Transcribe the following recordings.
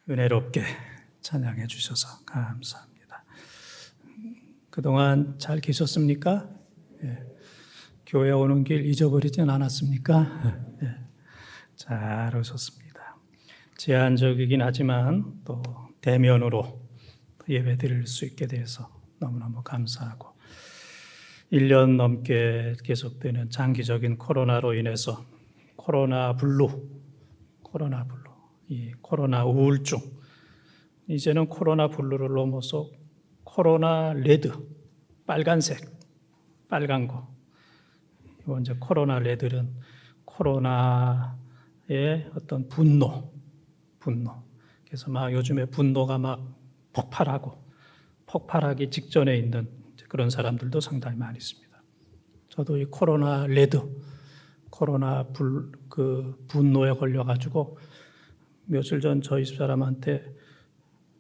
은혜롭게 찬양해 주셔서 감사합니다. 그동안 잘 계셨습니까? 예. 교회 오는 길 잊어버리진 않았습니까? 예. 잘 오셨습니다. 제한적이긴 하지만 또 대면으로 예배 드릴 수 있게 돼서 너무너무 감사하고 1년 넘게 계속되는 장기적인 코로나로 인해서 코로나 블루, 이 코로나 우울증, 이제는 코로나 블루를 넘어서 코로나 레드, 빨간색, 빨간 거. 이제 코로나 레드는 코로나의 어떤 분노. 그래서 막 요즘에 분노가 막 폭발하기 직전에 있는 그런 사람들도 상당히 많이 있습니다. 저도 이 코로나 레드, 분노에 걸려가지고 며칠 전 저희 집사람한테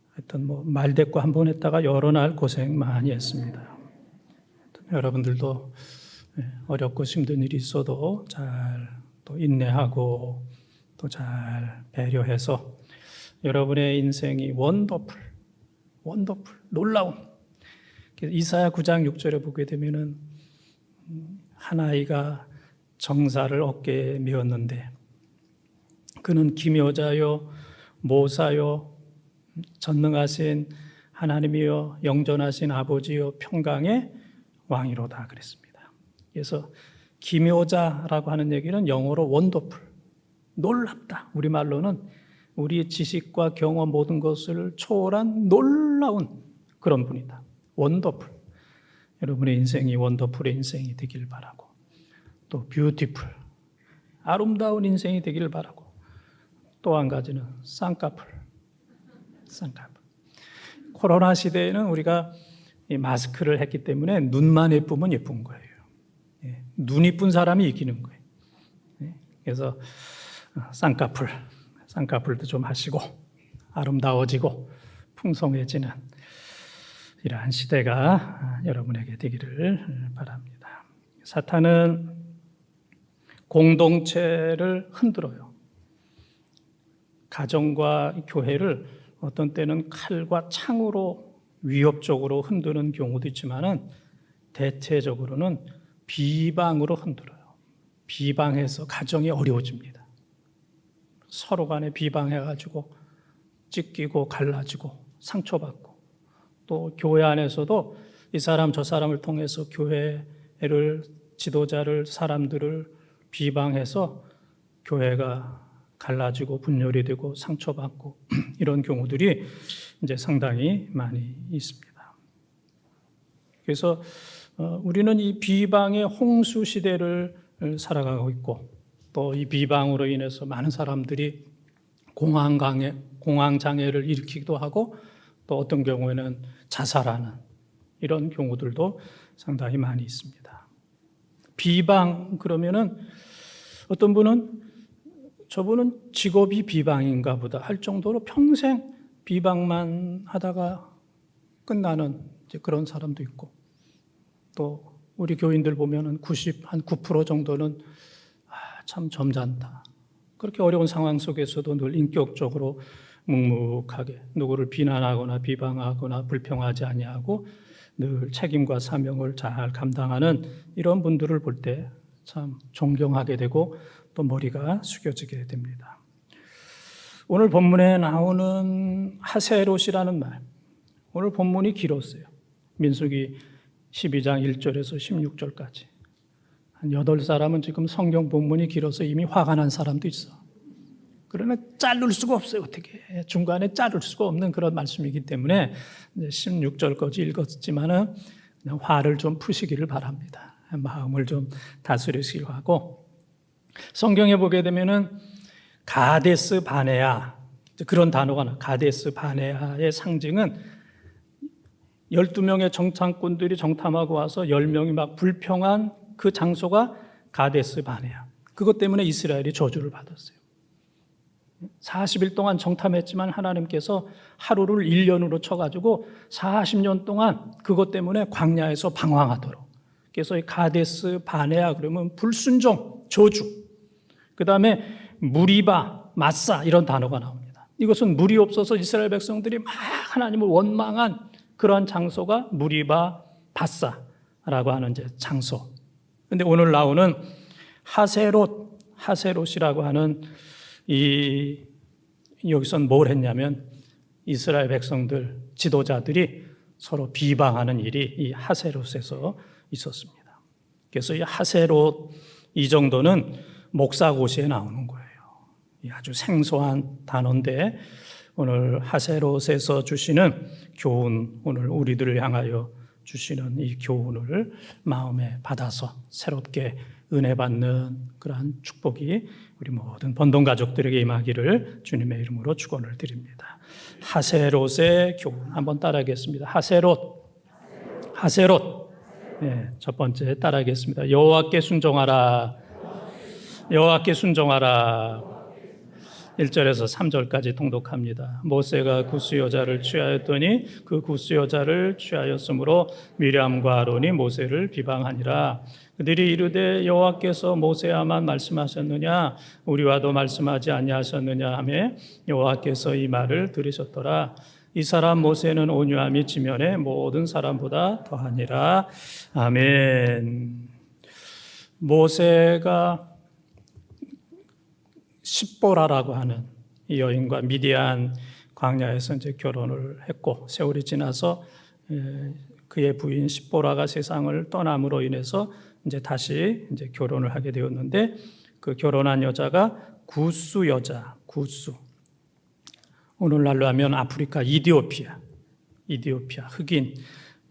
하여튼 말대꾸 한 번 했다가 여러 날 고생 많이 했습니다. 여러분들도 어렵고 힘든 일이 있어도 잘 또 인내하고 또 잘 배려해서 여러분의 인생이 원더풀, 놀라운. 이사야 9장 6절에 보게 되면은 한 아이가 정사를 어깨에 메었는데 그는 기묘자요 모사요 전능하신 하나님이요 영존하신 아버지요 평강의 왕이로다 그랬습니다. 그래서 기묘자라고 하는 얘기는 영어로 원더풀, 놀랍다. 우리말로는 우리의 지식과 경험 모든 것을 초월한 놀라운 그런 분이다. 원더풀. 여러분의 인생이 원더풀의 인생이 되길 바라고, 또 뷰티풀, 아름다운 인생이 되길 바라고, 또 한 가지는 쌍꺼풀. 코로나 시대에는 우리가 마스크를 했기 때문에 눈만 예쁘면 예쁜 거예요. 눈 이쁜 사람이 이기는 거예요. 그래서 쌍꺼풀도 좀 하시고 아름다워지고 풍성해지는 이러한 시대가 여러분에게 되기를 바랍니다. 사탄은 공동체를 흔들어요. 가정과 교회를 어떤 때는 칼과 창으로 위협적으로 흔드는 경우도 있지만은 대체적으로는 비방으로 흔들어요. 비방해서 가정이 어려워집니다. 서로 간에 비방해가지고 찢기고 갈라지고 상처받고, 또 교회 안에서도 이 사람 저 사람을 통해서 교회를, 지도자를, 사람들을 비방해서 교회가 갈라지고 분열이 되고 상처받고 이런 경우들이 이제 상당히 많이 있습니다. 그래서 우리는 이 비방의 홍수 시대를 살아가고 있고, 또 이 비방으로 인해서 많은 사람들이 공황장애를 일으키기도 하고, 또 어떤 경우에는 자살하는 이런 경우들도 상당히 많이 있습니다. 비방 그러면은 어떤 분은 저분은 직업이 비방인가 보다 할 정도로 평생 비방만 하다가 끝나는 이제 그런 사람도 있고, 또 우리 교인들 보면은 9% 정도는 참 점잖다. 그렇게 어려운 상황 속에서도 늘 인격적으로 묵묵하게 누구를 비난하거나 비방하거나 불평하지 아니하고 늘 책임과 사명을 잘 감당하는 이런 분들을 볼 때 참 존경하게 되고 또 머리가 숙여지게 됩니다. 오늘 본문에 나오는 하세롯이라는 말, 오늘 본문이 길었어요. 민수기 12장 1절에서 16절까지. 한 8사람은 지금 성경 본문이 길어서 이미 화가 난 사람도 있어. 그러나 자를 수가 없어요. 어떻게 중간에 자를 수가 없는 그런 말씀이기 때문에 16절까지 읽었지만은 그냥 화를 좀 푸시기를 바랍니다. 마음을 좀 다스리시기로 하고, 성경에 보게 되면은 가데스 바네아, 그런 단어가 나와요. 가데스 바네아의 상징은 12명의 정탐꾼들이 정탐하고 와서 10명이 막 불평한 그 장소가 가데스 바네아. 그것 때문에 이스라엘이 저주를 받았어요. 40일 동안 정탐했지만 하나님께서 하루를 1년으로 쳐가지고 40년 동안 그것 때문에 광야에서 방황하도록. 그래서 이 가데스 바네아 그러면 불순종, 저주. 그 다음에 무리바, 마사 이런 단어가 나옵니다. 이것은 물이 없어서 이스라엘 백성들이 막 하나님을 원망한 그러한 장소가 무리바 바사라고 하는 이제 장소. 근데 오늘 나오는 하세롯이라고 하는 여기선 뭘 했냐면 이스라엘 백성들 지도자들이 서로 비방하는 일이 이 하세롯에서 있었습니다. 그래서 이 하세롯 이 정도는 목사고시에 나오는 거예요. 아주 생소한 단어인데 오늘 하세롯에서 주시는 교훈, 오늘 우리들을 향하여 주시는 이 교훈을 마음에 받아서 새롭게 은혜 받는 그러한 축복이 우리 모든 번동 가족들에게 임하기를 주님의 이름으로 축원을 드립니다. 하세롯의 교훈 한번 따라하겠습니다. 하세롯. 네, 첫 번째 따라하겠습니다. 여호와께 순종하라. 1절에서 3절까지 통독합니다. 모세가 구스 여자를 취하였더니 그 구스 여자를 취하였으므로 미리암과 아론이 모세를 비방하니라. 그들이 이르되 여호와께서 모세와만 말씀하셨느냐 우리와도 말씀하지 아니하셨느냐 하며 여호와께서 이 말을 들으셨더라. 이 사람 모세는 온유함이 지면에 모든 사람보다 더하니라. 아멘. 모세가 십보라라고 하는 이 여인과 미디안 광야에서 이제 결혼을 했고 세월이 지나서 그의 부인 십보라가 세상을 떠남으로 인해서 이제 다시 이제 결혼을 하게 되었는데 그 결혼한 여자가 구스 여자, 구스. 오늘날로 하면 아프리카 이디오피아 흑인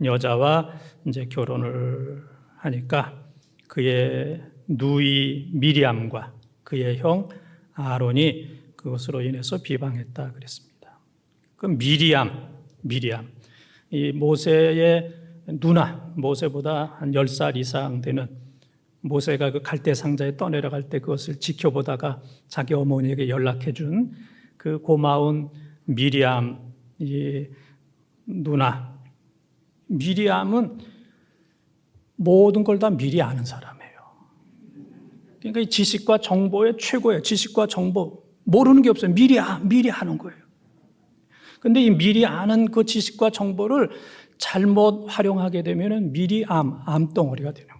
여자와 이제 결혼을 하니까 그의 누이 미리암과 그의 형 아론이 그것으로 인해서 비방했다 그랬습니다. 그 미리암 이 모세의 누나, 모세보다 한 10살 이상 되는 모세가 그 갈대 상자에 떠내려갈 때 그것을 지켜보다가 자기 어머니에게 연락해 준 그 고마운 미리암 이 누나. 미리암은 모든 걸 다 미리 아는 사람이에요. 그러니까 이 지식과 정보의 최고예요. 지식과 정보 모르는 게 없어요. 미리 하는 거예요. 근데 이 미리 아는 그 지식과 정보를 잘못 활용하게 되면은 미리 암덩어리가 되는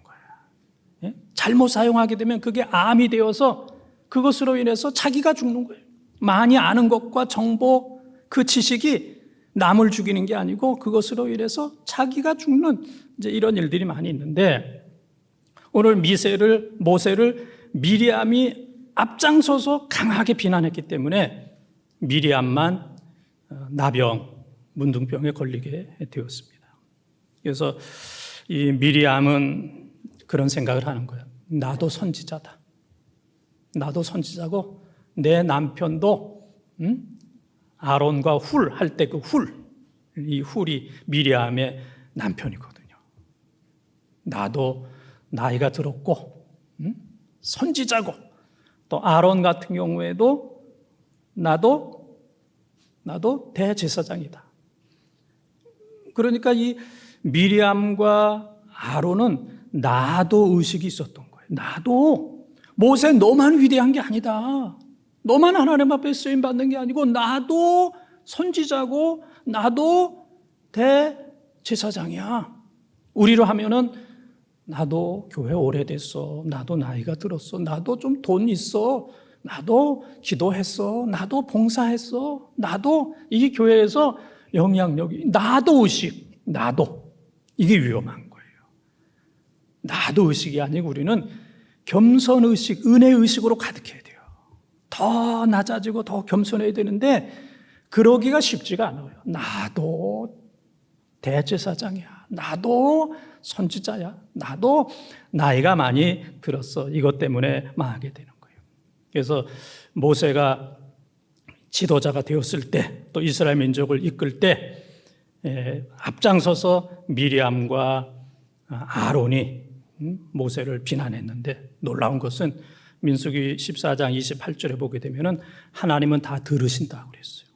거예요. 잘못 사용하게 되면 그게 암이 되어서 그것으로 인해서 자기가 죽는 거예요. 많이 아는 것과 정보, 그 지식이 남을 죽이는 게 아니고 그것으로 인해서 자기가 죽는 이제 이런 일들이 많이 있는데 오늘 모세를 미리암이 앞장서서 강하게 비난했기 때문에 미리암만 문둥병에 걸리게 되었습니다. 그래서 이 미리암은 그런 생각을 하는 거예요. 나도 선지자다. 나도 선지자고 내 남편도 아론과 훌 할 때 이 훌이 미리암의 남편이거든요. 나도 나이가 들었고 선지자고 또 아론 같은 경우에도 나도 대제사장이다. 그러니까 이 미리암과 아론은 나도 의식이 있었던 거예요. 나도 모세 너만 위대한 게 아니다. 너만 하나님 앞에 쓰임 받는 게 아니고 나도 선지자고 나도 대제사장이야. 우리로 하면은 나도 교회 오래됐어. 나도 나이가 들었어. 나도 좀 돈 있어. 나도 기도했어. 나도 봉사했어. 나도 이 교회에서 영향력이 나도 의식. 나도 이게 위험한 거예요. 나도 의식이 아니고 우리는 겸손의식, 은혜의식으로 가득해야 돼요. 더 낮아지고 더 겸손해야 되는데 그러기가 쉽지가 않아요. 나도 대제사장이야. 나도 선지자야. 나도 나이가 많이 들었어. 이것 때문에 망하게 되는 거예요. 그래서 모세가 지도자가 되었을 때 또 이스라엘 민족을 이끌 때 앞장서서 미리암과 아론이 모세를 비난했는데 놀라운 것은 민수기 14장 28절에 보게 되면은 하나님은 다 들으신다 그랬어요.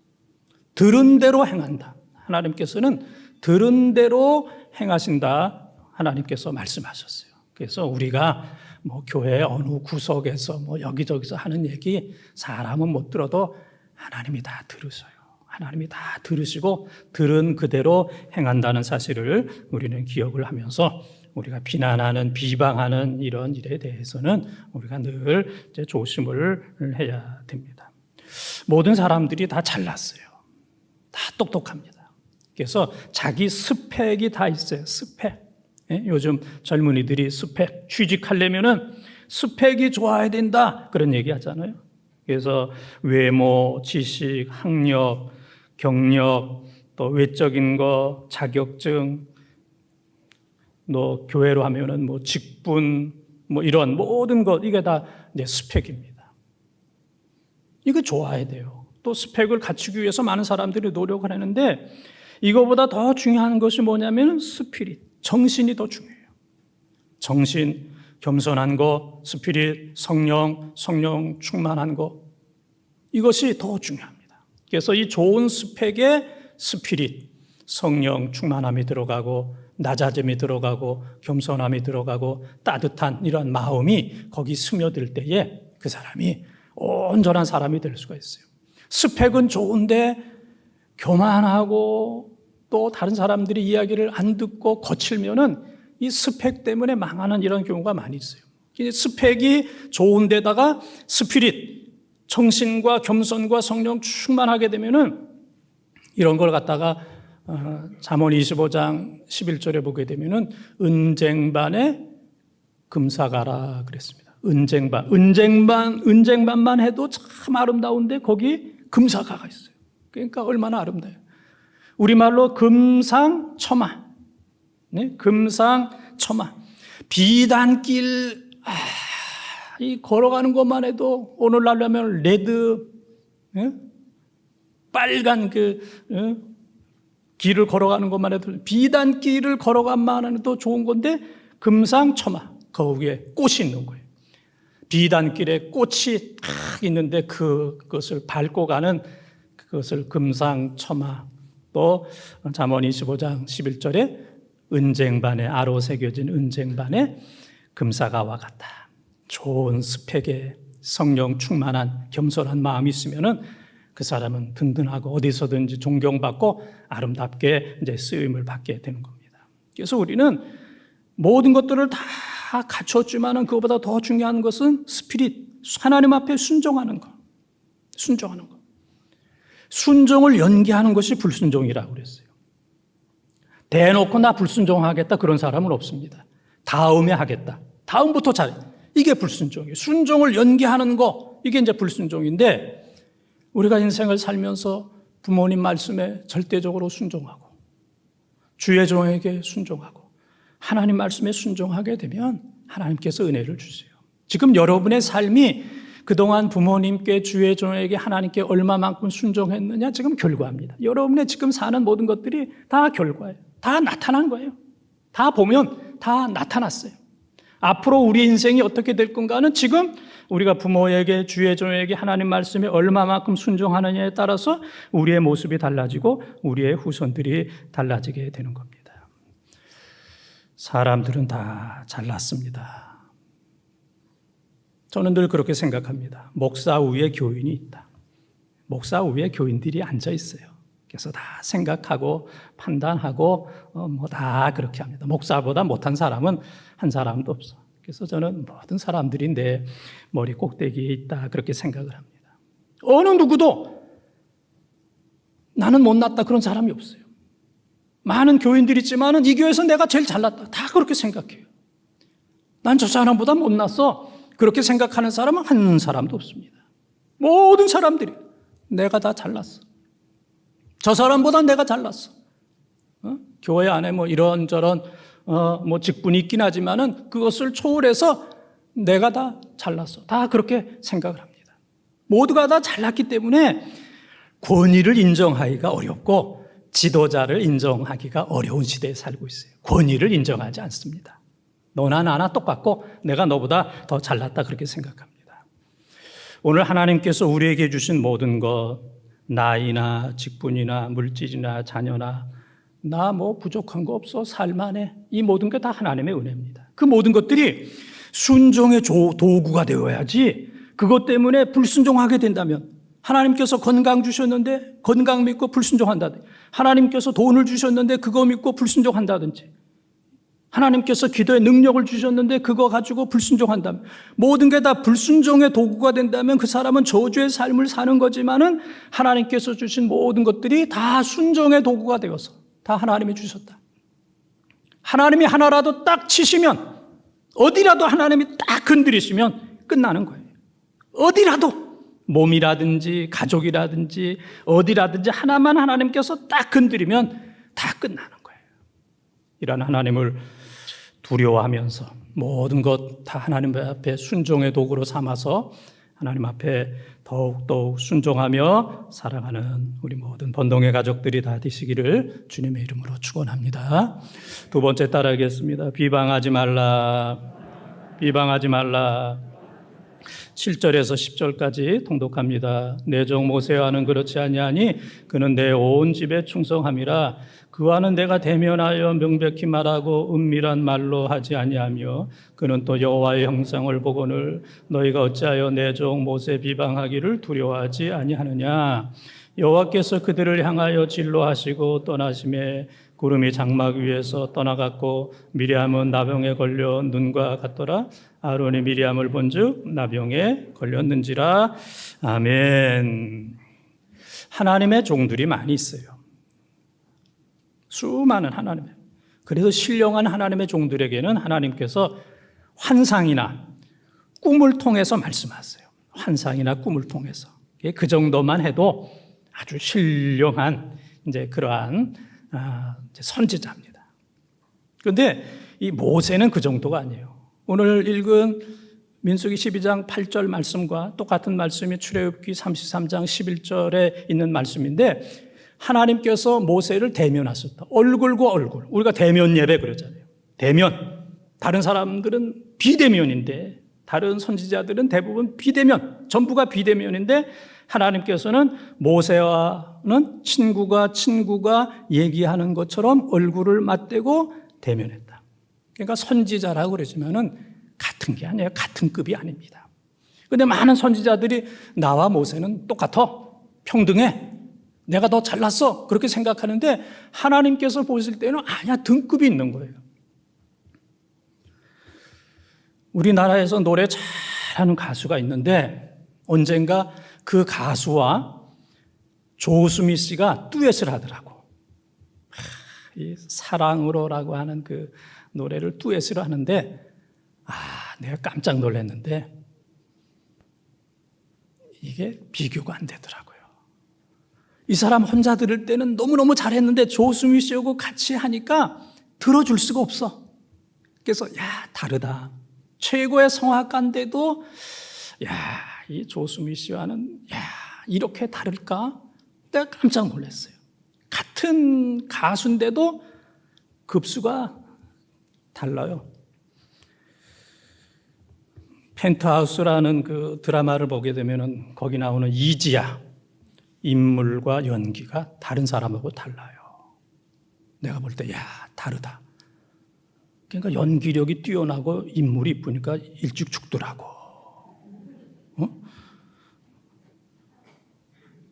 들은 대로 행한다. 하나님께서는 들은 대로 행하신다. 하나님께서 말씀하셨어요. 그래서 우리가 뭐 교회 어느 구석에서 뭐 여기저기서 하는 얘기 사람은 못 들어도 하나님이 다 들으셔요. 하나님이 다 들으시고 들은 그대로 행한다는 사실을 우리는 기억을 하면서 우리가 비난하는, 비방하는 이런 일에 대해서는 우리가 늘 이제 조심을 해야 됩니다. 모든 사람들이 다 잘났어요. 다 똑똑합니다. 그래서 자기 스펙이 다 있어요. 스펙. 요즘 젊은이들이 스펙 취직하려면은 스펙이 좋아야 된다 그런 얘기 하잖아요. 그래서 외모, 지식, 학력, 경력, 또 외적인 거, 자격증, 또 교회로 하면은 뭐 직분, 뭐 이런 모든 것 이게 다 이제 스펙입니다. 이거 좋아야 돼요. 또 스펙을 갖추기 위해서 많은 사람들이 노력을 하는데 이거보다 더 중요한 것이 뭐냐면 스피릿, 정신이 더 중요해요. 정신, 겸손한 거, 스피릿, 성령 충만한 거 이것이 더 중요합니다. 그래서 이 좋은 스펙에 스피릿, 성령 충만함이 들어가고 낮아짐이 들어가고 겸손함이 들어가고 따뜻한 이런 마음이 거기 스며들 때에 그 사람이 온전한 사람이 될 수가 있어요. 스펙은 좋은데 교만하고 또 다른 사람들이 이야기를 안 듣고 거칠면은 이 스펙 때문에 망하는 이런 경우가 많이 있어요. 스펙이 좋은 데다가 스피릿, 정신과 겸손과 성령 충만하게 되면은 이런 걸 갖다가 잠언 25장 11절에 보게 되면은 은쟁반에 금사가라 그랬습니다. 은쟁반만 해도 참 아름다운데 거기 금사가가 있어요. 그러니까 얼마나 아름다워요. 우리말로 금상첨화. 네? 금상첨화. 비단길, 이 걸어가는 것만 해도 오늘날로 하면 레드, 빨간 길을 걸어가는 것만 해도 비단길을 걸어가만 해도 좋은 건데 금상첨화. 거기에 꽃이 있는 거예요. 비단길에 꽃이 탁 있는데 그것을 밟고 가는 그것을 금상첨화. 또 잠언 25장 11절에 은쟁반에 아로 새겨진 은쟁반에 금사가와 같다. 좋은 스펙에 성령 충만한 겸손한 마음이 있으면은 그 사람은 든든하고 어디서든지 존경받고 아름답게 이제 쓰임을 받게 되는 겁니다. 그래서 우리는 모든 것들을 다 갖췄지만은 그것보다 더 중요한 것은 스피릿, 하나님 앞에 순종하는 것. 순종하는 것. 순종을 연기하는 것이 불순종이라고 그랬어요. 대놓고 나 불순종하겠다 그런 사람은 없습니다. 다음에 하겠다. 다음부터 잘해. 이게 불순종이에요. 순종을 연기하는 거 이게 이제 불순종인데 우리가 인생을 살면서 부모님 말씀에 절대적으로 순종하고 주의 종에게 순종하고 하나님 말씀에 순종하게 되면 하나님께서 은혜를 주세요. 지금 여러분의 삶이 그동안 부모님께 주의 종에게 하나님께 얼마만큼 순종했느냐 지금 결과입니다. 여러분의 지금 사는 모든 것들이 다 결과예요. 다 나타난 거예요. 다 보면 다 나타났어요. 앞으로 우리 인생이 어떻게 될 건가는 지금 우리가 부모에게 주의 종에게 하나님 말씀에 얼마만큼 순종하느냐에 따라서 우리의 모습이 달라지고 우리의 후손들이 달라지게 되는 겁니다. 사람들은 다 잘났습니다. 저는 늘 그렇게 생각합니다. 목사 위에 교인이 있다. 목사 위에 교인들이 앉아 있어요. 그래서 다 생각하고 판단하고 뭐 다 그렇게 합니다. 목사보다 못한 사람은 한 사람도 없어. 그래서 저는 모든 사람들이 내 머리 꼭대기에 있다 그렇게 생각을 합니다. 어느 누구도 나는 못났다 그런 사람이 없어요. 많은 교인들이 있지만은 이 교회에서 내가 제일 잘났다 다 그렇게 생각해요. 난 저 사람보다 못났어 그렇게 생각하는 사람은 한 사람도 없습니다. 모든 사람들이 내가 다 잘났어. 저 사람보다 내가 잘났어. 교회 안에 뭐 이런저런 뭐 직분이 있긴 하지만은 그것을 초월해서 내가 다 잘났어. 다 그렇게 생각을 합니다. 모두가 다 잘났기 때문에 권위를 인정하기가 어렵고 지도자를 인정하기가 어려운 시대에 살고 있어요. 권위를 인정하지 않습니다. 너나 나나 똑같고 내가 너보다 더 잘났다 그렇게 생각합니다. 오늘 하나님께서 우리에게 주신 모든 것, 나이나 직분이나 물질이나 자녀나 나 뭐 부족한 거 없어 살만해 이 모든 게 다 하나님의 은혜입니다. 그 모든 것들이 순종의 도구가 되어야지 그것 때문에 불순종하게 된다면 하나님께서 건강 주셨는데 건강 믿고 불순종한다든지, 하나님께서 돈을 주셨는데 그거 믿고 불순종한다든지, 하나님께서 기도의 능력을 주셨는데 그거 가지고 불순종한다면, 모든 게 다 불순종의 도구가 된다면 그 사람은 저주의 삶을 사는 거지만은 하나님께서 주신 모든 것들이 다 순종의 도구가 되어서 다 하나님이 주셨다. 하나님이 하나라도 딱 치시면, 어디라도 하나님이 딱 건드리시면 끝나는 거예요. 어디라도, 몸이라든지 가족이라든지 어디라든지 하나만 하나님께서 딱 건드리면 다 끝나는 거예요. 이런 하나님을 두려워하면서 모든 것 다 하나님 앞에 순종의 도구로 삼아서 하나님 앞에 더욱더욱 순종하며 살아가는 우리 모든 번동의 가족들이 다 되시기를 주님의 이름으로 축원합니다. 두 번째 따라하겠습니다. 비방하지 말라. 비방하지 말라. 7절에서 10절까지 통독합니다. 내 종 모세와는 그렇지 아니하니 그는 내 온 집에 충성함이라. 그와는 내가 대면하여 명백히 말하고 은밀한 말로 하지 아니하며 그는 또 여호와의 형상을 보거늘 너희가 어찌하여 내 종 모세 비방하기를 두려워하지 아니하느냐. 여호와께서 그들을 향하여 진로하시고 떠나심에 구름이 장막 위에서 떠나갔고 미리암은 나병에 걸려 눈과 같더라. 아론이 미리암을 본즉 나병에 걸렸는지라. 아멘. 하나님의 종들이 많이 있어요. 수많은 하나님의. 그래서 신령한 하나님의 종들에게는 하나님께서 환상이나 꿈을 통해서 말씀하세요. 환상이나 꿈을 통해서. 그 정도만 해도 아주 신령한 이제 그러한 선지자입니다. 그런데 이 모세는 그 정도가 아니에요. 오늘 읽은 민수기 12장 8절 말씀과 똑같은 말씀이 출애굽기 33장 11절에 있는 말씀인데, 하나님께서 모세를 대면하셨다. 얼굴과 얼굴. 우리가 대면 예배 그러잖아요. 대면. 다른 사람들은 비대면인데, 다른 선지자들은 대부분 비대면, 전부가 비대면인데, 하나님께서는 모세와는 친구가 얘기하는 것처럼 얼굴을 맞대고 대면했다. 그러니까 선지자라고 그러지만은 같은 게 아니에요. 같은 급이 아닙니다. 그런데 많은 선지자들이 나와 모세는 똑같아. 평등해. 내가 더 잘났어. 그렇게 생각하는데 하나님께서 보실 때는 아니야. 등급이 있는 거예요. 우리나라에서 노래 잘하는 가수가 있는데 언젠가 그 가수와 조수미 씨가 듀엣을 하더라고. 이 사랑으로라고 하는 그 노래를 듀엣으로 하는데, 내가 깜짝 놀랐는데 이게 비교가 안 되더라고요. 이 사람 혼자 들을 때는 너무너무 잘했는데 조수미 씨하고 같이 하니까 들어줄 수가 없어. 그래서 다르다. 최고의 성악가인데도 이 조수미 씨와는 이렇게 다를까? 내가 깜짝 놀랐어요. 같은 가수인데도 급수가 달라요. 펜트하우스라는 그 드라마를 보게 되면은 거기 나오는 이지야, 인물과 연기가 다른 사람하고 달라요. 내가 볼 때 다르다. 그러니까 연기력이 뛰어나고 인물이 이쁘니까 일찍 죽더라고.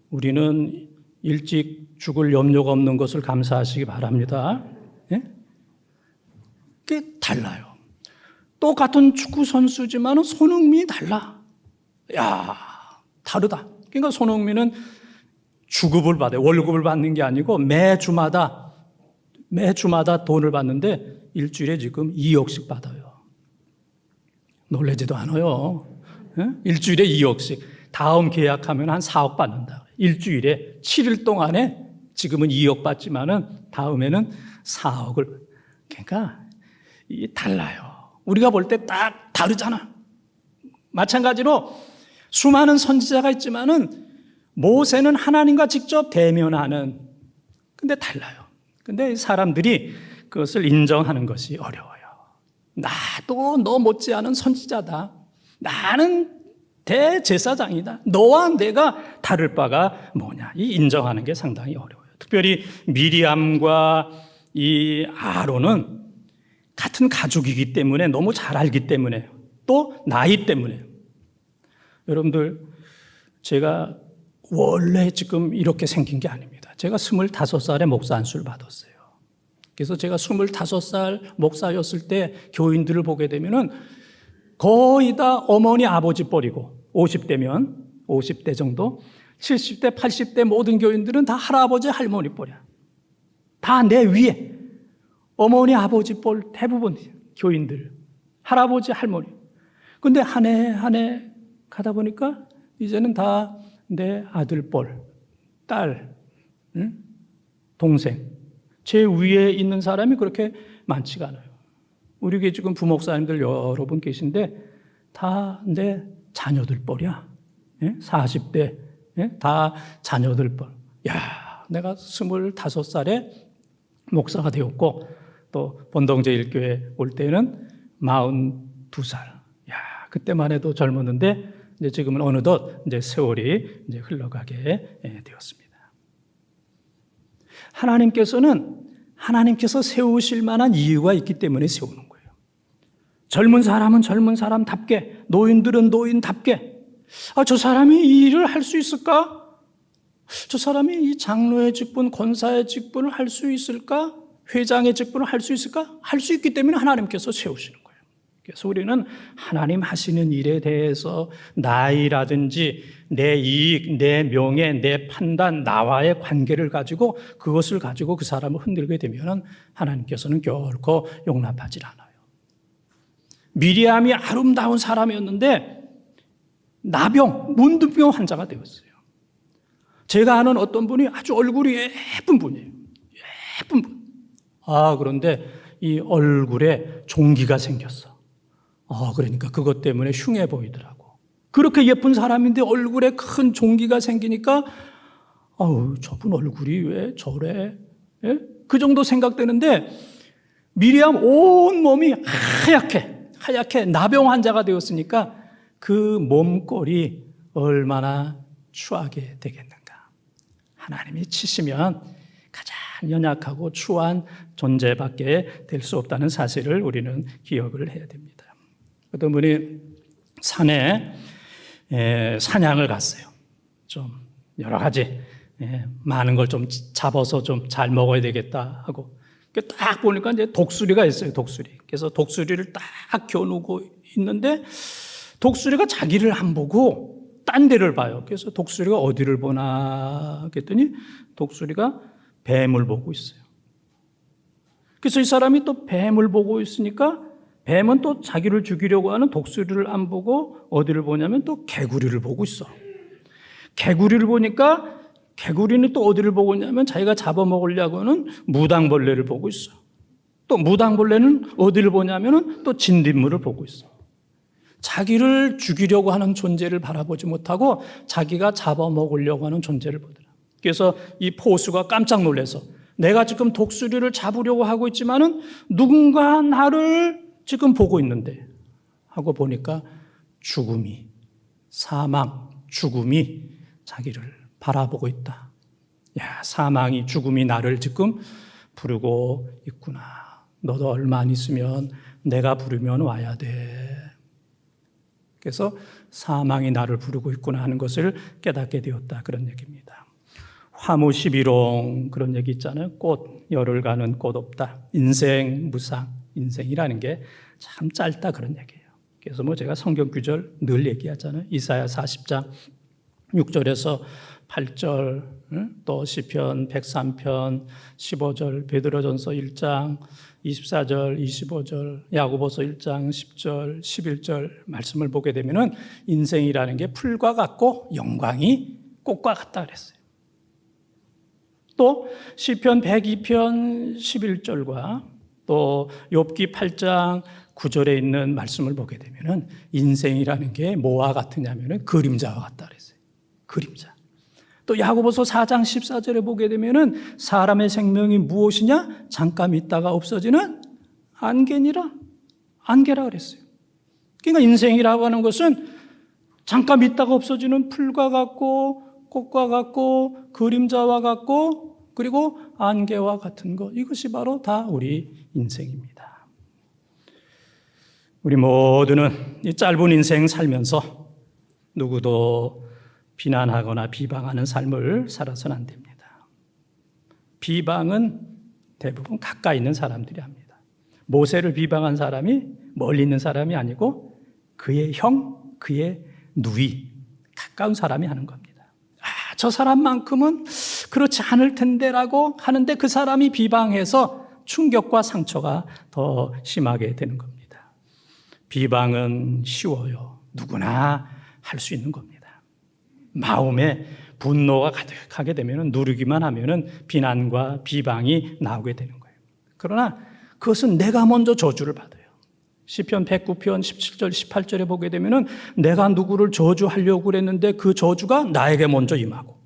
우리는 일찍 죽을 염려가 없는 것을 감사하시기 바랍니다. 그게 달라요. 똑같은 축구 선수지만 손흥민이 달라. 다르다. 그러니까 손흥민은 주급을 받아요. 월급을 받는 게 아니고 매주마다 돈을 받는데 일주일에 지금 2억씩 받아요. 놀라지도 않아요. 일주일에 2억씩. 다음 계약하면 한 4억 받는다. 일주일에 7일 동안에 지금은 2억 받지만은 다음에는 4억을. 그러니까 이게 달라요. 우리가 볼 때 딱 다르잖아. 마찬가지로 수많은 선지자가 있지만은 모세는 하나님과 직접 대면하는, 근데 달라요. 근데 사람들이 그것을 인정하는 것이 어려워요. 나도 너 못지않은 선지자다. 나는 대제사장이다. 너와 내가 다를 바가 뭐냐. 이 인정하는 게 상당히 어려워요. 특별히 미리암과 이 아론은 같은 가족이기 때문에, 너무 잘 알기 때문에, 또 나이 때문에. 여러분들, 제가 원래 지금 이렇게 생긴 게 아닙니다. 제가 25살에 목사 안수를 받았어요. 그래서 제가 25살 목사였을 때 교인들을 보게 되면은 거의 다 어머니 아버지 뻘이고 50대면 50대 정도 70대 80대 모든 교인들은 다 할아버지 할머니 뻘이야. 다 내 위에 어머니 아버지 뻘 대부분 교인들 할아버지 할머니. 근데 한 해 한 해 가다 보니까 이제는 다 내 아들 뻘, 딸, 동생 제 위에 있는 사람이 그렇게 많지가 않아요. 우리 교회 지금 부목사님들 여러 분 계신데 다 내 자녀들 뻘이야. 40대 다 자녀들 뻘. 야, 내가 25살에 목사가 되었고 또 본동제일교회 올 때는 42살. 야, 그때만 해도 젊었는데 이제 지금은 어느덧 이제 세월이 이제 흘러가게 되었습니다. 하나님께서 세우실 만한 이유가 있기 때문에 세우는 거예요. 젊은 사람은 젊은 사람답게, 노인들은 노인답게. 저 사람이 이 일을 할 수 있을까? 저 사람이 이 장로의 직분, 권사의 직분을 할 수 있을까? 회장의 직분을 할 수 있을까? 할 수 있기 때문에 하나님께서 세우시는 거예요. 그래서 우리는 하나님 하시는 일에 대해서 나이라든지 내 이익, 내 명예, 내 판단, 나와의 관계를 가지고 그것을 가지고 그 사람을 흔들게 되면 하나님께서는 결코 용납하지 않아요. 미리암이 아름다운 사람이었는데 나병, 문둥병 환자가 되었어요. 제가 아는 어떤 분이 아주 얼굴이 예쁜 분이에요. 예쁜 분. 그런데 이 얼굴에 종기가 생겼어. 그러니까 그것 때문에 흉해 보이더라고. 그렇게 예쁜 사람인데 얼굴에 큰 종기가 생기니까 저분 얼굴이 왜 저래? 예? 그 정도 생각되는데 미리암 온 몸이 하얗게 나병 환자가 되었으니까 그 몸꼴이 얼마나 추하게 되겠는가. 하나님이 치시면 가장 연약하고 추한 존재밖에 될 수 없다는 사실을 우리는 기억을 해야 됩니다. 어떤 분이 산에 사냥을 갔어요. 좀 여러 가지 많은 걸 좀 잡아서 좀 잘 먹어야 되겠다 하고 딱 보니까 이제 독수리가 있어요. 독수리. 그래서 독수리를 딱 겨누고 있는데 독수리가 자기를 안 보고 딴 데를 봐요. 그래서 독수리가 어디를 보나 했더니 독수리가 뱀을 보고 있어요. 그래서 이 사람이 또 뱀을 보고 있으니까 뱀은 또 자기를 죽이려고 하는 독수리를 안 보고 어디를 보냐면 또 개구리를 보고 있어. 개구리를 보니까 개구리는 또 어디를 보고 있냐면 자기가 잡아먹으려고 하는 무당벌레를 보고 있어. 또 무당벌레는 어디를 보냐면 또 진딧물을 보고 있어. 자기를 죽이려고 하는 존재를 바라보지 못하고 자기가 잡아먹으려고 하는 존재를 보더라. 그래서 이 포수가 깜짝 놀라서 내가 지금 독수리를 잡으려고 하고 있지만은 누군가 나를 지금 보고 있는데 하고 보니까 죽음이, 사망, 죽음이 자기를 바라보고 있다. 야, 사망이, 죽음이 나를 지금 부르고 있구나. 너도 얼마 안 있으면 내가 부르면 와야 돼. 그래서 사망이 나를 부르고 있구나 하는 것을 깨닫게 되었다. 그런 얘기입니다. 화무 11홍 그런 얘기 있잖아요. 꽃, 열을 가는 꽃 없다. 인생 무상. 인생이라는 게 참 짧다 그런 얘기예요. 그래서 제가 성경 구절 늘 얘기하잖아요. 이사야 40장 6절에서 8절, 또 시편 103편 15절, 베드로전서 1장 24절, 25절, 야고보서 1장 10절, 11절 말씀을 보게 되면은 인생이라는 게 풀과 같고 영광이 꽃과 같다 그랬어요. 또 시편 102편 11절과 또 욥기 8장 9절에 있는 말씀을 보게 되면은 인생이라는 게 뭐와 같으냐면은 그림자와 같다 그랬어요. 그림자. 또 야고보서 4장 14절에 보게 되면은 사람의 생명이 무엇이냐? 잠깐 있다가 없어지는 안개니라. 안개라 그랬어요. 그러니까 인생이라고 하는 것은 잠깐 있다가 없어지는 풀과 같고 꽃과 같고 그림자와 같고 그리고 안개와 같은 것. 이것이 바로 다 우리 인생입니다. 우리 모두는 이 짧은 인생 살면서 누구도 비난하거나 비방하는 삶을 살아서는 안 됩니다. 비방은 대부분 가까이 있는 사람들이 합니다. 모세를 비방한 사람이 멀리 있는 사람이 아니고 그의 형, 그의 누이, 가까운 사람이 하는 겁니다. 저 사람만큼은 그렇지 않을 텐데라고 하는데 그 사람이 비방해서 충격과 상처가 더 심하게 되는 겁니다. 비방은 쉬워요. 누구나 할 수 있는 겁니다. 마음에 분노가 가득하게 되면 누르기만 하면 비난과 비방이 나오게 되는 거예요. 그러나 그것은 내가 먼저 저주를 받아요. 시편 109편 17절 18절에 보게 되면 내가 누구를 저주하려고 그랬는데 그 저주가 나에게 먼저 임하고,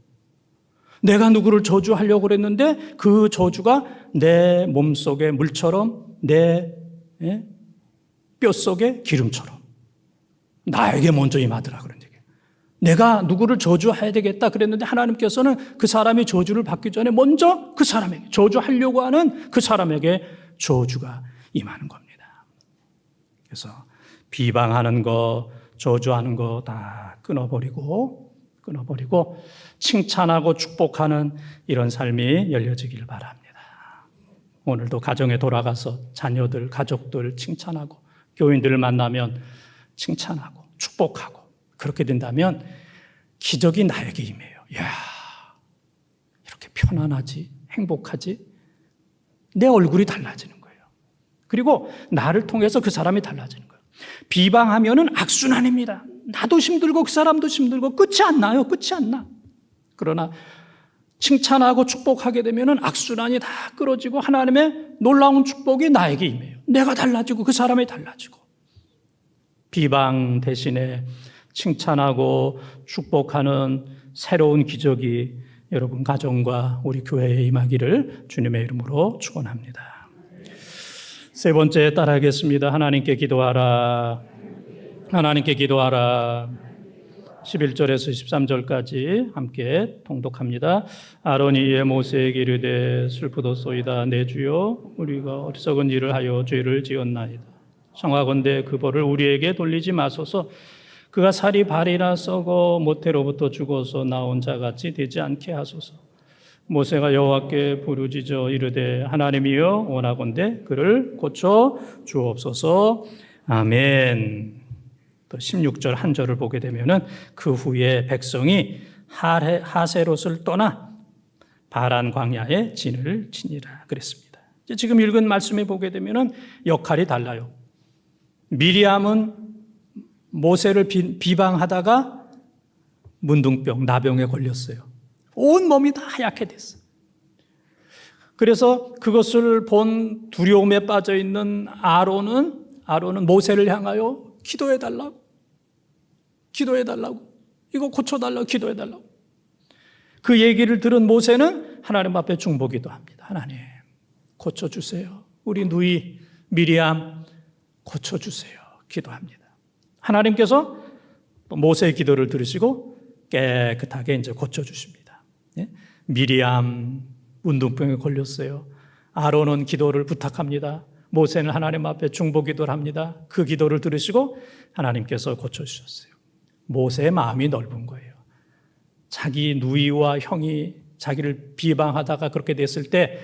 내가 누구를 저주하려고 그랬는데 그 저주가 내 몸속의 물처럼 내 뼛속의 기름처럼 나에게 먼저 임하더라 그런 얘기예요. 내가 누구를 저주해야 되겠다 그랬는데 하나님께서는 그 사람이 저주를 받기 전에 먼저 그 사람에게, 저주하려고 하는 그 사람에게 저주가 임하는 겁니다. 그래서 비방하는 거, 저주하는 거 다 끊어버리고 칭찬하고 축복하는 이런 삶이 열려지길 바랍니다. 오늘도 가정에 돌아가서 자녀들, 가족들 칭찬하고, 교인들을 만나면 칭찬하고 축복하고, 그렇게 된다면 기적이 나에게 임해요. 야, 이렇게 편안하지, 행복하지, 내 얼굴이 달라지는 거예요. 그리고 나를 통해서 그 사람이 달라지는 거예요. 비방하면은 악순환입니다. 나도 힘들고 그 사람도 힘들고 끝이 안 나요. 끝이 안 나. 그러나 칭찬하고 축복하게 되면은 악순환이 다 끌어지고 하나님의 놀라운 축복이 나에게 임해요. 내가 달라지고 그 사람이 달라지고. 비방 대신에 칭찬하고 축복하는 새로운 기적이 여러분 가정과 우리 교회에 임하기를 주님의 이름으로 축원합니다. 세 번째 따라하겠습니다. 하나님께 기도하라. 하나님께 기도하라. 11절에서 13절까지 함께 통독합니다. 아론이 이에 모세에게 이르되 슬프도소이다. 내 주여, 우리가 어리석은 일을 하여 죄를 지었나이다. 청하건대 그 벌을 우리에게 돌리지 마소서. 그가 살이 발이나 썩어 모태로부터 죽어서 나온 자같이 되지 않게 하소서. 모세가 여호와께 부르짖어 이르되 하나님이여 원하건대 그를 고쳐 주옵소서. 아멘. 또 16절 한 절을 보게 되면은 그 후에 백성이 하세롯을 떠나 바란 광야에 진을 치니라 그랬습니다. 지금 읽은 말씀에 보게 되면은 역할이 달라요. 미리암은 모세를 비방하다가 문둥병, 나병에 걸렸어요. 온 몸이 다 하얗게 됐어요. 그래서 그것을 본 두려움에 빠져 있는 아론은 모세를 향하여 기도해달라고, 이거 고쳐달라고, 기도해달라고. 그 얘기를 들은 모세는 하나님 앞에 중보기도 합니다. 하나님, 고쳐주세요. 우리 누이 미리암 고쳐주세요. 기도합니다. 하나님께서 모세의 기도를 들으시고 깨끗하게 이제 고쳐주십니다. 미리암 문둥병에 걸렸어요. 아론은 기도를 부탁합니다. 모세는 하나님 앞에 중보기도를 합니다. 그 기도를 들으시고 하나님께서 고쳐주셨어요. 모세의 마음이 넓은 거예요. 자기 누이와 형이 자기를 비방하다가 그렇게 됐을 때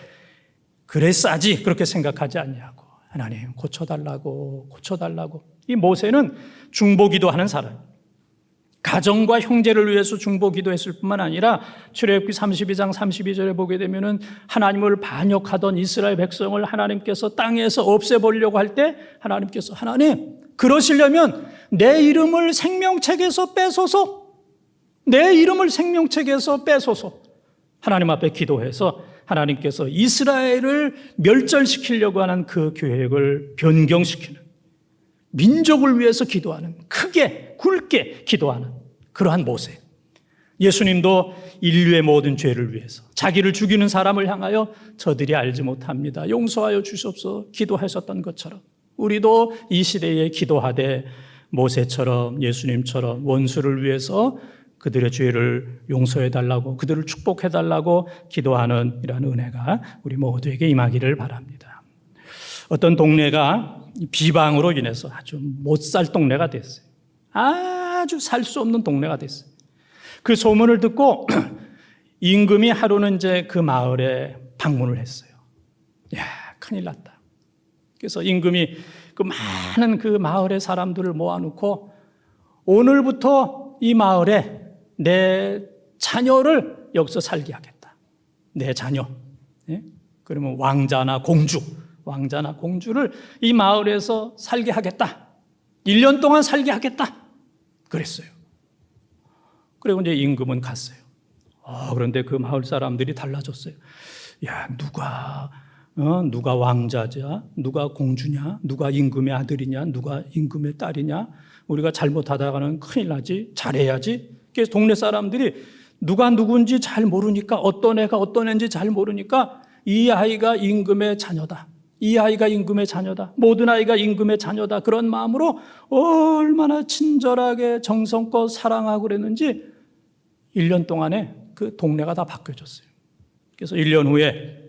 그래 싸지 그렇게 생각하지 않냐고. 하나님 고쳐달라고. 이 모세는 중보기도하는 사람, 가정과 형제를 위해서 중보기도했을 뿐만 아니라 출애굽기 32장 32절에 보게 되면은 하나님을 반역하던 이스라엘 백성을 하나님께서 땅에서 없애보려고 할 때 하나님께서 하나님 그러시려면 내 이름을 생명책에서 빼소서, 하나님 앞에 기도해서 하나님께서 이스라엘을 멸절시키려고 하는 그 계획을 변경시키는, 민족을 위해서 기도하는, 크게 굵게 기도하는 그러한 모세. 예수님도 인류의 모든 죄를 위해서 자기를 죽이는 사람을 향하여 저들이 알지 못합니다, 용서하여 주시옵소서 기도하셨던 것처럼 우리도 이 시대에 기도하되 모세처럼 예수님처럼 원수를 위해서 그들의 죄를 용서해달라고, 그들을 축복해달라고 기도하는 이러한 은혜가 우리 모두에게 임하기를 바랍니다. 어떤 동네가 비방으로 인해서 아주 못 살 동네가 됐어요. 아주 살 수 없는 동네가 됐어요. 그 소문을 듣고 임금이 하루는 이제 그 마을에 방문을 했어요. 야, 큰일 났다. 그래서 임금이 그 많은 그 마을의 사람들을 모아놓고 오늘부터 이 마을에 내 자녀를 여기서 살게 하겠다. 내 자녀. 예? 그러면 왕자나 공주를 이 마을에서 살게 하겠다. 1년 동안 살게 하겠다. 그랬어요. 그리고 이제 임금은 갔어요. 그런데 그 마을 사람들이 달라졌어요. 야, 누가 왕자냐? 누가 공주냐? 누가 임금의 아들이냐? 누가 임금의 딸이냐? 우리가 잘못하다가는 큰일 나지. 잘해야지. 그래서 동네 사람들이 누가 누군지 잘 모르니까, 어떤 애가 어떤 애인지 잘 모르니까 이 아이가 임금의 자녀다. 이 아이가 임금의 자녀다. 모든 아이가 임금의 자녀다. 그런 마음으로 얼마나 친절하게 정성껏 사랑하고 그랬는지 1년 동안에 그 동네가 다 바뀌어졌어요. 그래서 1년 후에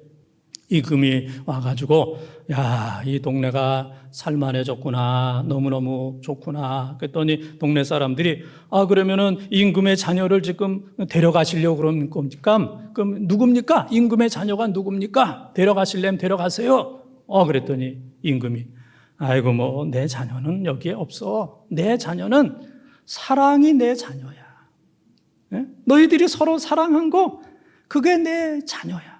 임금이 와가지고 야, 이 동네가 살만해졌구나. 너무너무 좋구나. 그랬더니 동네 사람들이 그러면은 임금의 자녀를 지금 데려가시려고 그런 겁니까? 그럼 누굽니까? 임금의 자녀가 누굽니까? 데려가시려면 데려가세요. 그랬더니 임금이 아이고 뭐 내 자녀는 여기에 없어. 내 자녀는 사랑이 내 자녀야. 네? 너희들이 서로 사랑한 거 그게 내 자녀야.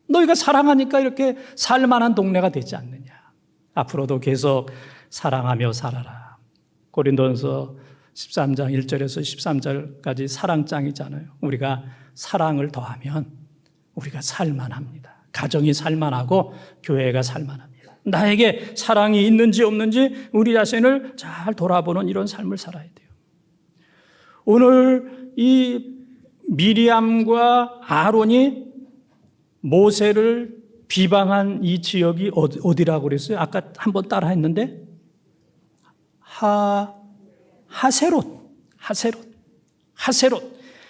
너희가 사랑하니까 이렇게 살만한 동네가 되지 않느냐. 앞으로도 계속 사랑하며 살아라. 고린도전서 13장 1절에서 13절까지 사랑장이잖아요. 우리가 사랑을 더하면 우리가 살만합니다. 가정이 살만하고 교회가 살만합니다. 나에게 사랑이 있는지 없는지 우리 자신을 잘 돌아보는 이런 삶을 살아야 돼요. 오늘 이 미리암과 아론이 모세를 비방한 이 지역이 어디라고 그랬어요? 아까 한번 따라 했는데 하세롯.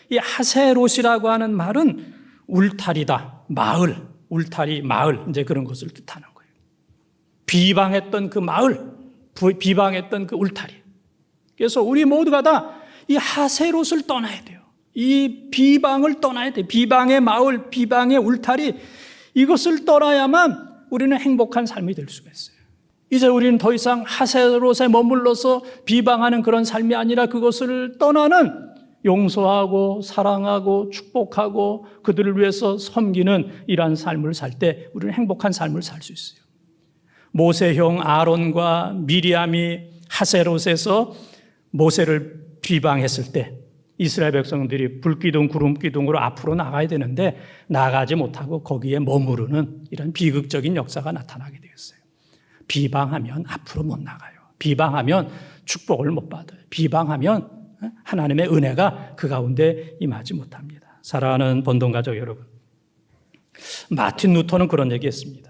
이 하세롯이라고 하는 말은 울타리다. 울타리, 마을 이제 그런 것을 뜻하는 거예요. 비방했던 그 마을, 비방했던 그 울타리. 그래서 우리 모두가 다 이 하세롯을 떠나야 돼요. 이 비방을 떠나야 돼요. 비방의 마을, 비방의 울타리, 이것을 떠나야만 우리는 행복한 삶이 될 수가 있어요. 이제 우리는 더 이상 하세롯에 머물러서 비방하는 그런 삶이 아니라 그것을 떠나는 용서하고 사랑하고 축복하고 그들을 위해서 섬기는 이러한 삶을 살 때 우리는 행복한 삶을 살 수 있어요. 모세형 아론과 미리암이 하세롯에서 모세를 비방했을 때 이스라엘 백성들이 불기둥 구름기둥으로 앞으로 나가야 되는데 나가지 못하고 거기에 머무르는 이런 비극적인 역사가 나타나게 되었어요. 비방하면 앞으로 못 나가요. 비방하면 축복을 못 받아요. 비방하면 하나님의 은혜가 그 가운데 임하지 못합니다. 사랑하는 본동가족 여러분, 마틴 루터는 그런 얘기했습니다.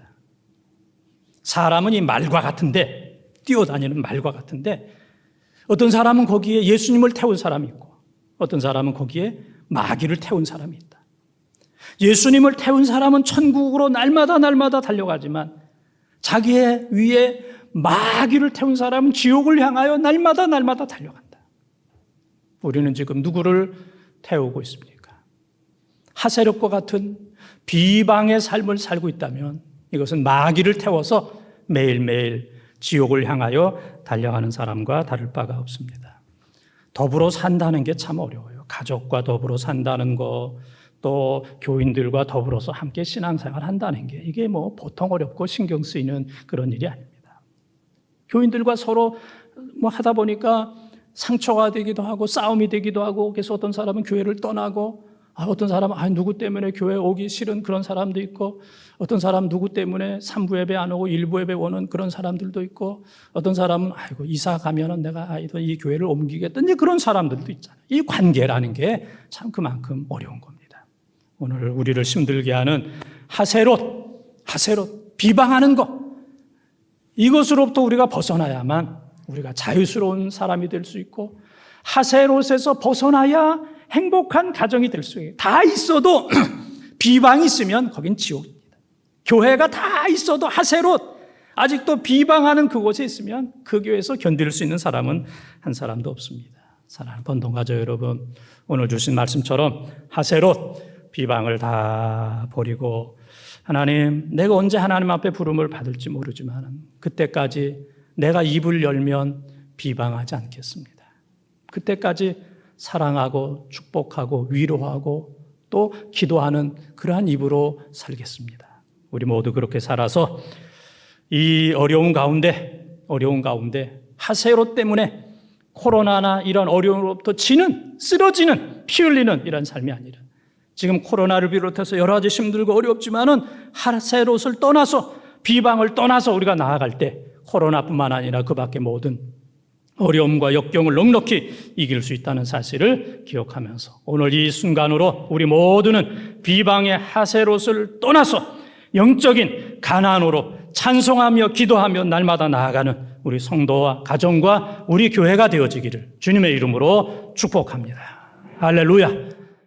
사람은 이 말과 같은데, 뛰어다니는 말과 같은데 어떤 사람은 거기에 예수님을 태운 사람이 있고 어떤 사람은 거기에 마귀를 태운 사람이 있다. 예수님을 태운 사람은 천국으로 날마다 달려가지만 자기의 위에 마귀를 태운 사람은 지옥을 향하여 날마다 달려간다. 우리는 지금 누구를 태우고 있습니까? 하세롯과 같은 비방의 삶을 살고 있다면 이것은 마귀를 태워서 매일매일 지옥을 향하여 달려가는 사람과 다를 바가 없습니다. 더불어 산다는 게 참 어려워요. 가족과 더불어 산다는 거, 또 교인들과 더불어서 함께 신앙생활 한다는 게 이게 뭐 보통 어렵고 신경 쓰이는 그런 일이 아닙니다. 교인들과 서로 뭐 하다 보니까 상처가 되기도 하고 싸움이 되기도 하고 그래서 어떤 사람은 교회를 떠나고 어떤 사람은 누구 때문에 교회 오기 싫은 그런 사람도 있고 어떤 사람은 누구 때문에 3부 예배 안 오고 1부 예배 오는 그런 사람들도 있고 어떤 사람은 이사 가면은 내가 이 교회를 옮기겠다 그런 사람들도 있잖아요. 이 관계라는 게 참 그만큼 어려운 겁니다. 오늘 우리를 힘들게 하는 하세롯 비방하는 것 이것으로부터 우리가 벗어나야만 우리가 자유스러운 사람이 될 수 있고 하세롯에서 벗어나야 행복한 가정이 될 수 있어요. 다 있어도 비방이 있으면 거긴 지옥입니다. 교회가 다 있어도 하세롯 아직도 비방하는 그곳에 있으면 그 교회에서 견딜 수 있는 사람은 한 사람도 없습니다. 사랑하는 번동가족 여러분, 오늘 주신 말씀처럼 하세롯 비방을 다 버리고 하나님, 내가 언제 하나님 앞에 부름을 받을지 모르지만 그때까지 내가 입을 열면 비방하지 않겠습니다. 그때까지 사랑하고 축복하고 위로하고 또 기도하는 그러한 입으로 살겠습니다. 우리 모두 그렇게 살아서 이 어려운 가운데 하세롯 때문에 코로나나 이런 어려움으로부터 쓰러지는 피 흘리는 이런 삶이 아니라 지금 코로나를 비롯해서 여러 가지 힘들고 어렵지만은 하세롯을 떠나서 비방을 떠나서 우리가 나아갈 때 코로나뿐만 아니라 그 밖의 모든 어려움과 역경을 넉넉히 이길 수 있다는 사실을 기억하면서 오늘 이 순간으로 우리 모두는 비방의 하세롯을 떠나서 영적인 가나안으로 찬송하며 기도하며 날마다 나아가는 우리 성도와 가정과 우리 교회가 되어지기를 주님의 이름으로 축복합니다. 할렐루야.